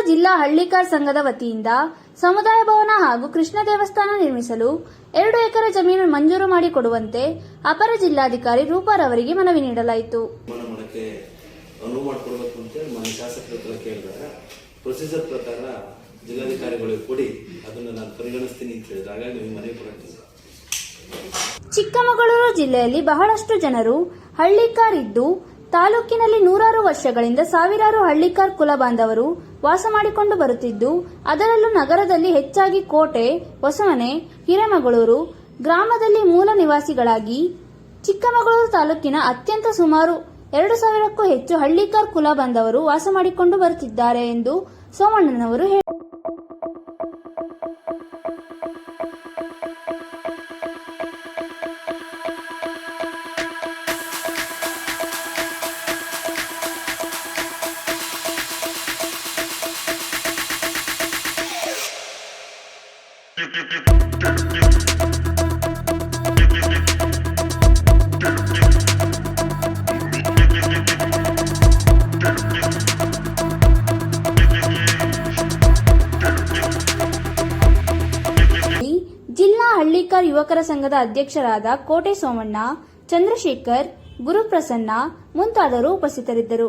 ಜಿಲ್ಲಾ ಹಳ್ಳಿಕಾರ್ ಸಂಘದ ವತಿಯಿಂದ ಸಮುದಾಯ ಭವನ ಹಾಗೂ ಕೃಷ್ಣ ದೇವಸ್ಥಾನ ನಿರ್ಮಿಸಲು 2 ಎಕರೆ ಜಮೀನು ಮಂಜೂರು ಮಾಡಿಕೊಡುವಂತೆ ಅಪರ ಜಿಲ್ಲಾಧಿಕಾರಿ ರೂಪಾರವರಿಗೆ ಮನವಿ ನೀಡಲಾಯಿತು. ಅನುವು ಮಾಡಿಕೊಡ್ಬೇಕು ಅಂತೇಳಿ ಮನೆ ಶಾಸಕರ ಹತ್ರ ಕೇಳಿದಾಗ ಪ್ರೊಸೀಜರ್ ಪ್ರಕಾರ ಜಿಲ್ಲಾಧಿಕಾರಿಗಳಿಗೆ ಕೊಡಿ, ಅದನ್ನು ನಾನು ಪರಿಗಣಿಸ್ತೀನಿ ಅಂತ ಹೇಳಿದ್ರೆ ಹಾಗಾಗಿ ನೀವು ಮನೆ ಕೊಡ್ತೀನಿ. ಚಿಕ್ಕಮಗಳೂರು ಜಿಲ್ಲೆಯಲ್ಲಿ ಬಹಳಷ್ಟು ಜನರು ಹಳ್ಳಿಕಾರ್ ಇದ್ದು ತಾಲೂಕಿನಲ್ಲಿ ನೂರಾರು ವರ್ಷಗಳಿಂದ ಸಾವಿರಾರು ಹಳ್ಳಿಕಾರ್ ಕುಲ ಬಾಂಧವರು ವಾಸ ಮಾಡಿಕೊಂಡು ಬರುತ್ತಿದ್ದು, ಅದರಲ್ಲೂ ನಗರದಲ್ಲಿ ಹೆಚ್ಚಾಗಿ ಕೋಟೆ, ಹೊಸಮನೆ, ಹಿರೇಮಗಳೂರು ಗ್ರಾಮದಲ್ಲಿ ಮೂಲ ನಿವಾಸಿಗಳಾಗಿ ಚಿಕ್ಕಮಗಳೂರು ತಾಲೂಕಿನ ಅತ್ಯಂತ ಸುಮಾರು 2,000ಕ್ಕೂ ಹೆಚ್ಚು ಹಳ್ಳಿಕಾರ್ ಕುಲ ಬಾಂಧವರು ವಾಸ ಮಾಡಿಕೊಂಡು ಬರುತ್ತಿದ್ದಾರೆ ಎಂದು ಸೋಮಣ್ಣನವರು ಹೇಳಿದರು. ಜಿಲ್ಲಾ ಹಳ್ಳಿಕಾರ್ ಯುವಕರ ಸಂಘದ ಅಧ್ಯಕ್ಷರಾದ ಕೋಟೆ ಸೋಮಣ್ಣ, ಚಂದ್ರಶೇಖರ್, ಗುರುಪ್ರಸನ್ನ ಮುಂತಾದವರು ಉಪಸ್ಥಿತರಿದ್ದರು.